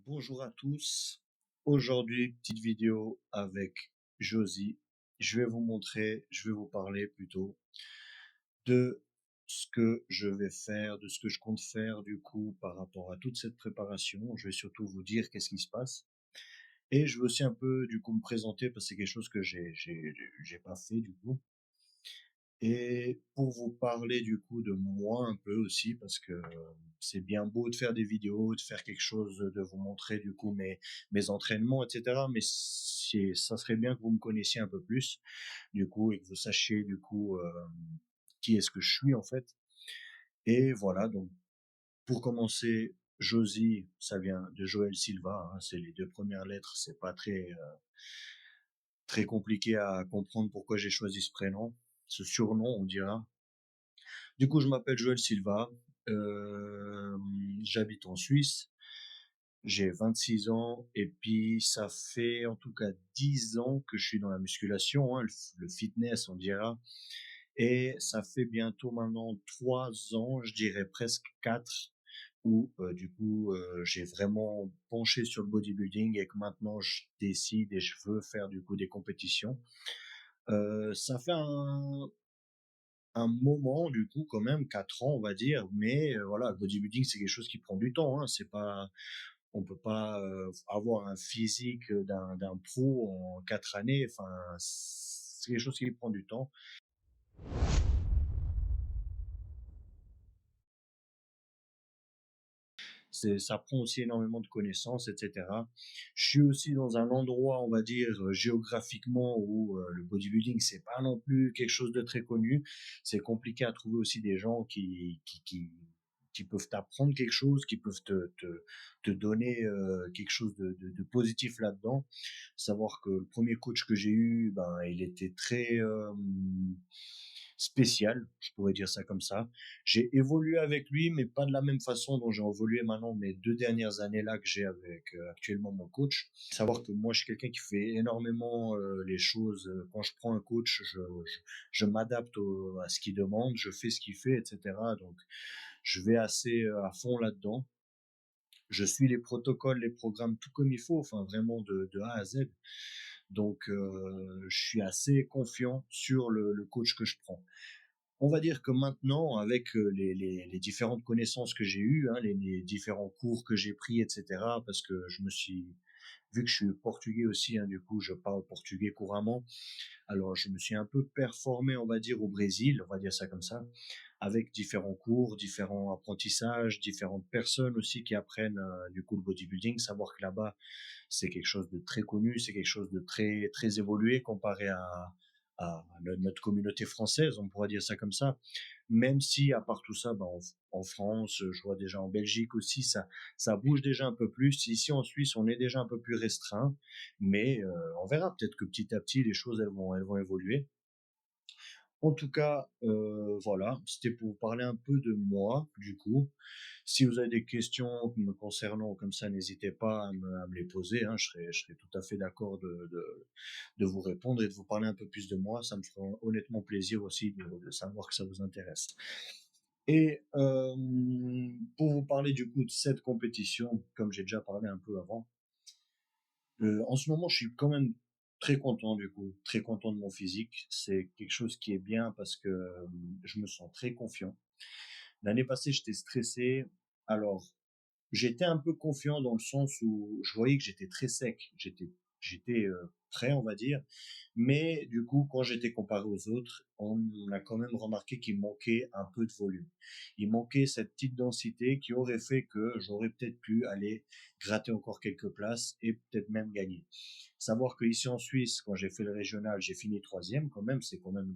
Bonjour à tous. Aujourd'hui, petite vidéo avec Josie. Je vais vous parler plutôt de ce que je vais faire, de ce que je compte faire du coup par rapport à toute cette préparation. Je vais surtout vous dire qu'est-ce qui se passe. Et je veux aussi un peu du coup me présenter parce que c'est quelque chose que j'ai pas fait du coup. Et pour vous parler du coup de moi un peu aussi, parce que c'est bien beau de faire des vidéos, de faire quelque chose, de vous montrer du coup mes entraînements, etc. Mais ça serait bien que vous me connaissiez un peu plus, du coup, et que vous sachiez du coup qui est-ce que je suis en fait. Et voilà, donc pour commencer, Josie, ça vient de Joël Silva, hein, c'est les deux premières lettres, c'est pas très compliqué à comprendre pourquoi j'ai choisi ce prénom, ce surnom, on dira. Du coup, je m'appelle Joël Silva, euh, j'habite en Suisse, j'ai 26 ans et puis ça fait en tout cas 10 ans que je suis dans la musculation, hein, le fitness on dira, et ça fait bientôt maintenant 3 ans, je dirais presque 4, où du coup j'ai vraiment penché sur le bodybuilding et que maintenant je décide et je veux faire du coup des compétitions. Ça fait un moment du coup quand même, 4 ans on va dire, mais voilà, le bodybuilding c'est quelque chose qui prend du temps, hein, c'est pas, on peut pas avoir un physique d'un pro en 4 années, enfin c'est quelque chose qui prend du temps. Ça prend aussi énormément de connaissances, etc. Je suis aussi dans un endroit, on va dire, géographiquement où le bodybuilding, c'est pas non plus quelque chose de très connu. C'est compliqué à trouver aussi des gens qui peuvent t'apprendre quelque chose, qui peuvent te donner quelque chose de positif là-dedans. Savoir que le premier coach que j'ai eu, ben, il était très spécial, je pourrais dire ça comme ça. J'ai évolué avec lui, mais pas de la même façon dont j'ai évolué maintenant mes 2 dernières années là que j'ai avec actuellement mon coach. Savoir que moi, je suis quelqu'un qui fait énormément les choses. Quand je prends un coach, je m'adapte à ce qu'il demande, je fais ce qu'il fait, etc. Donc, je vais assez à fond là-dedans. Je suis les protocoles, les programmes, tout comme il faut, enfin vraiment de A à Z. Donc, je suis assez confiant sur le coach que je prends. On va dire que maintenant, avec les différentes connaissances que j'ai eues, hein, les différents cours que j'ai pris, etc., parce que vu que je suis portugais aussi, hein, du coup, je parle portugais couramment. Alors, je me suis un peu performé, on va dire, au Brésil, on va dire ça comme ça, avec différents cours, différents apprentissages, différentes personnes aussi qui apprennent du coup le bodybuilding. Savoir que là-bas, c'est quelque chose de très connu, c'est quelque chose de très évolué comparé à notre communauté française, on pourrait dire ça comme ça. Même si, à part tout ça, ben, en France, je vois déjà en Belgique aussi, ça bouge déjà un peu plus. Ici en Suisse, on est déjà un peu plus restreint, mais on verra. Peut-être que petit à petit, les choses elles vont évoluer. En tout cas, voilà, c'était pour vous parler un peu de moi, du coup. Si vous avez des questions me concernant comme ça, n'hésitez pas à me les poser, hein, je serais tout à fait d'accord de vous répondre et de vous parler un peu plus de moi. Ça me fera honnêtement plaisir aussi de savoir que ça vous intéresse. Et pour vous parler du coup de cette compétition, comme j'ai déjà parlé un peu avant, en ce moment, je suis quand même très content du coup, très content de mon physique. C'est quelque chose qui est bien parce que je me sens très confiant. L'année passée, j'étais stressé. Alors, j'étais un peu confiant dans le sens où je voyais que j'étais très sec. J'étais prêt, on va dire. Mais du coup, quand j'étais comparé aux autres, on a quand même remarqué qu'il manquait un peu de volume. Il manquait cette petite densité qui aurait fait que j'aurais peut-être pu aller gratter encore quelques places et peut-être même gagner. Savoir que ici en Suisse, quand j'ai fait le régional, j'ai fini troisième quand même, c'est quand même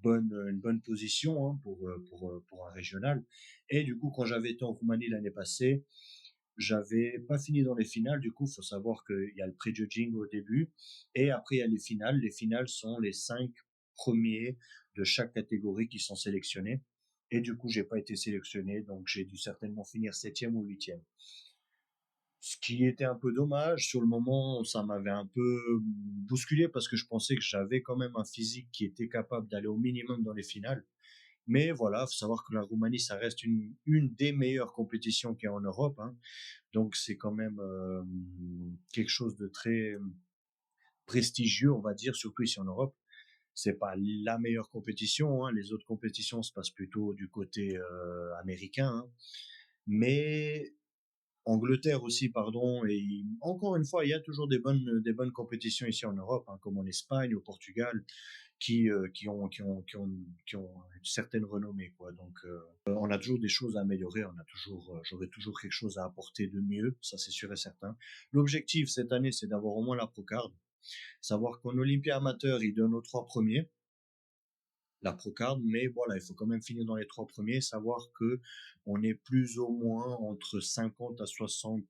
une bonne position hein, pour un régional. Et du coup, quand j'avais été en Roumanie l'année passée, j'avais pas fini dans les finales. Du coup, il faut savoir qu'il y a le pré-judging au début et après il y a les finales. Les finales sont les 5 premiers de chaque catégorie qui sont sélectionnés. Et du coup, j'ai pas été sélectionné, donc j'ai dû certainement finir septième ou huitième. Ce qui était un peu dommage. Sur le moment, ça m'avait un peu bousculé parce que je pensais que j'avais quand même un physique qui était capable d'aller au minimum dans les finales. Mais voilà, faut savoir que la Roumanie, ça reste une des meilleures compétitions qu'il y a en Europe, hein. Donc c'est quand même quelque chose de très prestigieux, on va dire, surtout ici en Europe. C'est pas la meilleure compétition, hein. Les autres compétitions se passent plutôt du côté américain, hein. Mais Angleterre aussi, pardon. Et encore une fois, il y a toujours des bonnes compétitions ici en Europe, hein, comme en Espagne, au Portugal, qui ont une certaine renommée, quoi. Donc, on a toujours des choses à améliorer. J'aurai toujours quelque chose à apporter de mieux, ça c'est sûr et certain. L'objectif cette année, c'est d'avoir au moins la Procard. Savoir qu'en Olympia amateur, ils donnent aux 3 premiers la Procard, mais voilà, il faut quand même finir dans les 3 premiers, savoir que on est plus ou moins entre 50 à 60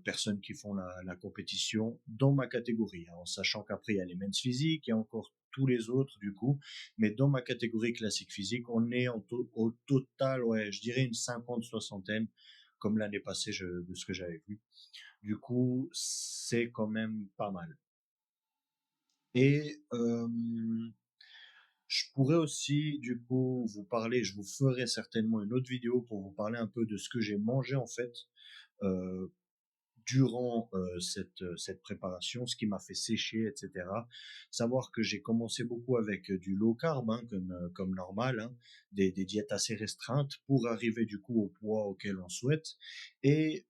personnes qui font la compétition dans ma catégorie, hein, en sachant qu'après il y a les men's physiques, il y a encore tous les autres du coup, mais dans ma catégorie classique physique, on est au total, ouais, je dirais une 50 soixantaine, comme l'année passée de ce que j'avais vu. Du coup, c'est quand même pas mal. Et je pourrais aussi, du coup, vous parler, je vous ferai certainement une autre vidéo pour vous parler un peu de ce que j'ai mangé en fait euh, durant cette préparation, ce qui m'a fait sécher, etc. Savoir que j'ai commencé beaucoup avec du low carb, hein, comme normal, hein, des diètes assez restreintes pour arriver du coup au poids auquel on souhaite. Et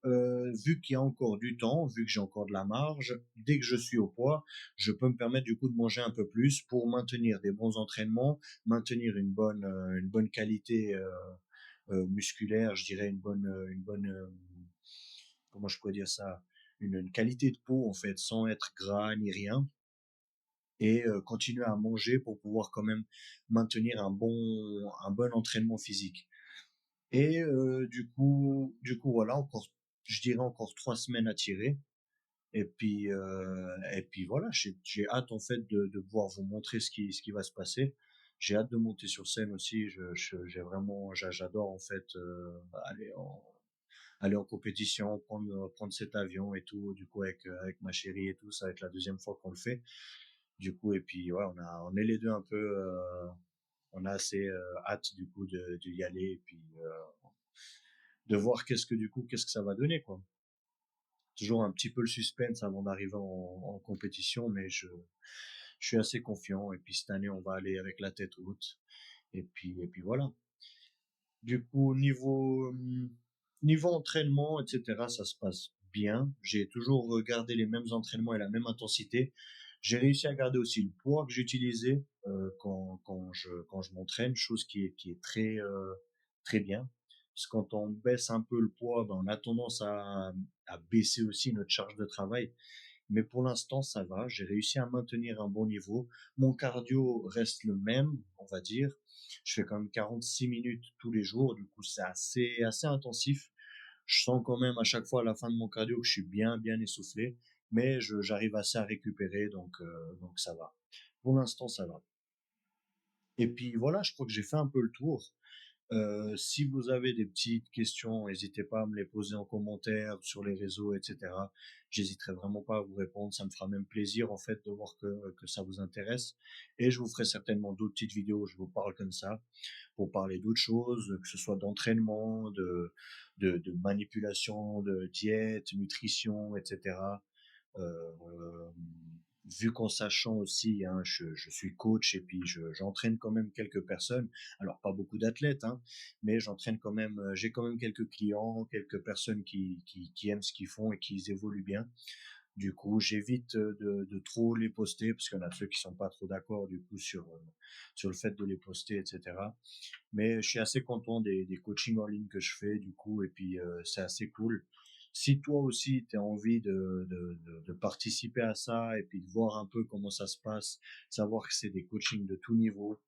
vu qu'il y a encore du temps, vu que j'ai encore de la marge, dès que je suis au poids, je peux me permettre du coup de manger un peu plus pour maintenir des bons entraînements, maintenir une bonne qualité musculaire, je dirais une bonne comment je pourrais dire ça, une qualité de peau en fait, sans être gras ni rien, et continuer à manger pour pouvoir quand même maintenir un bon entraînement physique. Et du coup voilà, encore, je dirais encore 3 semaines à tirer. Et puis voilà, j'ai hâte en fait de pouvoir vous montrer ce qui va se passer. J'ai hâte de monter sur scène aussi. J'adore en fait aller en compétition, prendre cet avion et tout, du coup, avec ma chérie et tout, ça va être la deuxième fois qu'on le fait. Du coup, et puis, ouais, on est les deux un peu, on a assez hâte, du coup, d'y aller et puis de voir qu'est-ce que ça va donner, quoi. Toujours un petit peu le suspense avant d'arriver en compétition, mais je suis assez confiant. Et puis, cette année, on va aller avec la tête haute. Et puis voilà. Du coup, niveau entraînement, etc., ça se passe bien. J'ai toujours gardé les mêmes entraînements et la même intensité. J'ai réussi à garder aussi le poids que j'utilisais quand je m'entraîne, chose qui est très, très bien. Parce que quand on baisse un peu le poids, ben, on a tendance à baisser aussi notre charge de travail. Mais pour l'instant, ça va. J'ai réussi à maintenir un bon niveau. Mon cardio reste le même, on va dire. Je fais quand même 46 minutes tous les jours. Du coup, c'est assez intensif. Je sens quand même à chaque fois à la fin de mon cardio que je suis bien, bien essoufflé. Mais j'arrive assez à récupérer, donc ça va. Pour l'instant, ça va. Et puis voilà, je crois que j'ai fait un peu le tour. Si vous avez des petites questions, n'hésitez pas à me les poser en commentaire sur les réseaux, etc. J'hésiterai vraiment pas à vous répondre. Ça me fera même plaisir en fait de voir que ça vous intéresse. Et je vous ferai certainement d'autres petites vidéos où je vous parle comme ça pour parler d'autres choses, que ce soit d'entraînement, de manipulation, de diète, nutrition, etc. Euh, Vu qu'en sachant aussi, hein, je suis coach et puis j'entraîne quand même quelques personnes. Alors pas beaucoup d'athlètes, hein, mais j'entraîne quand même. J'ai quand même quelques clients, quelques personnes qui aiment ce qu'ils font et qui évoluent bien. Du coup, j'évite de trop les poster parce qu'il y en a ceux qui sont pas trop d'accord du coup sur le fait de les poster, etc. Mais je suis assez content des coachings en ligne que je fais, du coup, et puis c'est assez cool. Si toi aussi, tu as envie de participer à ça et puis de voir un peu comment ça se passe, savoir que c'est des coachings de tout niveau.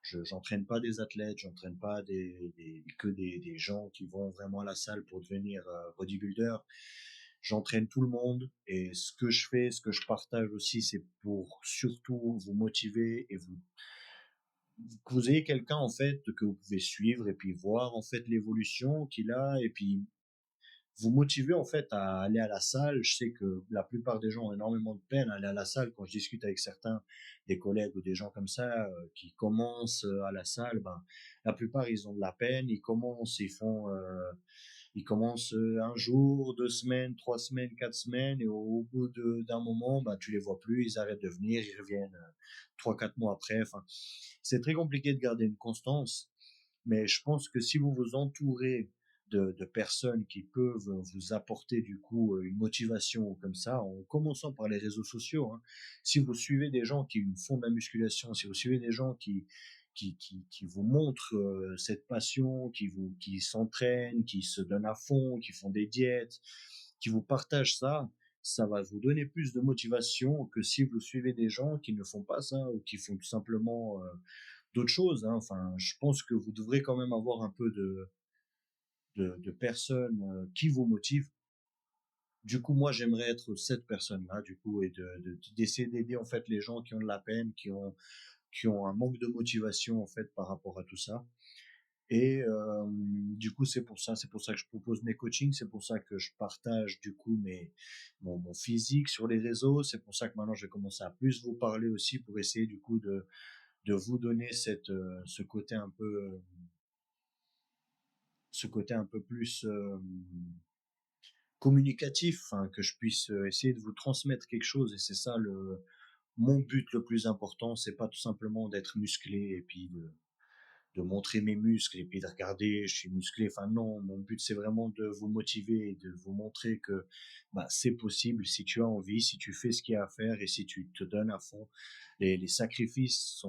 J'entraîne pas des athlètes, j'entraîne pas que des gens qui vont vraiment à la salle pour devenir bodybuilder. J'entraîne tout le monde et ce que je fais, ce que je partage aussi, c'est pour surtout vous motiver et que vous ayez quelqu'un en fait que vous pouvez suivre et puis voir en fait l'évolution qu'il a et puis vous motiver en fait à aller à la salle. Je sais que la plupart des gens ont énormément de peine à aller à la salle. Quand je discute avec certains, des collègues ou des gens comme ça, qui commencent à la salle, ben, la plupart ils ont de la peine, ils commencent, ils commencent un jour, 2 semaines, 3 semaines, 4 semaines, et au bout d'un moment, ben, tu les vois plus, ils arrêtent de venir, ils reviennent 3, 4 mois après. Enfin, c'est très compliqué de garder une constance, mais je pense que si vous vous entourez de personnes qui peuvent vous apporter du coup une motivation comme ça, en commençant par les réseaux sociaux, hein. Si vous suivez des gens qui font de la musculation, si vous suivez des gens qui vous montrent cette passion, qui s'entraînent, qui se donnent à fond, qui font des diètes, qui vous partagent ça, ça va vous donner plus de motivation que si vous suivez des gens qui ne font pas ça ou qui font tout simplement d'autres choses, hein. Enfin, je pense que vous devrez quand même avoir un peu de personnes qui vous motivent. Du coup, moi, j'aimerais être cette personne-là, du coup, et d'essayer d'aider en fait les gens qui ont de la peine, qui ont un manque de motivation en fait par rapport à tout ça. Et du coup, c'est pour ça que je propose mes coachings, c'est pour ça que je partage du coup mon physique sur les réseaux, c'est pour ça que maintenant je vais commencer à plus vous parler aussi pour essayer du coup de vous donner ce côté un peu plus communicatif, hein, que je puisse essayer de vous transmettre quelque chose. Et c'est ça mon but le plus important. C'est pas tout simplement d'être musclé et puis de montrer mes muscles et puis de regarder, je suis musclé. Enfin non, mon but c'est vraiment de vous motiver et de vous montrer que bah, c'est possible si tu as envie, si tu fais ce qu'il y a à faire et si tu te donnes à fond. Les sacrifices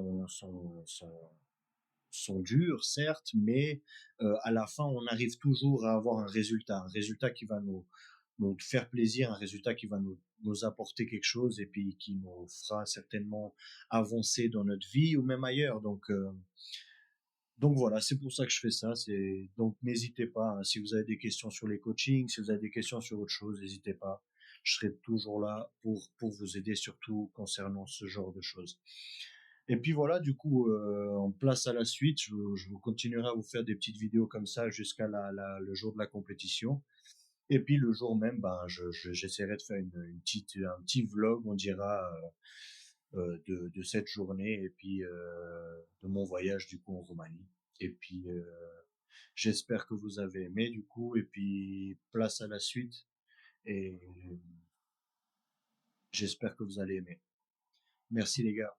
sont durs, certes, mais à la fin, on arrive toujours à avoir un résultat qui va nous faire plaisir, un résultat qui va nous apporter quelque chose et puis qui nous fera certainement avancer dans notre vie ou même ailleurs. Donc voilà, c'est pour ça que je fais ça. Donc n'hésitez pas, hein, si vous avez des questions sur les coachings, si vous avez des questions sur autre chose, n'hésitez pas. Je serai toujours là pour vous aider, surtout concernant ce genre de choses. Et puis voilà, du coup, en place à la suite, je vous continuerai à vous faire des petites vidéos comme ça jusqu'à le jour de la compétition. Et puis le jour même, ben, j'essaierai de faire un petit vlog, on dira, de cette journée et puis de mon voyage du coup en Roumanie. Et puis j'espère que vous avez aimé du coup. Et puis place à la suite. Et j'espère que vous allez aimer. Merci les gars.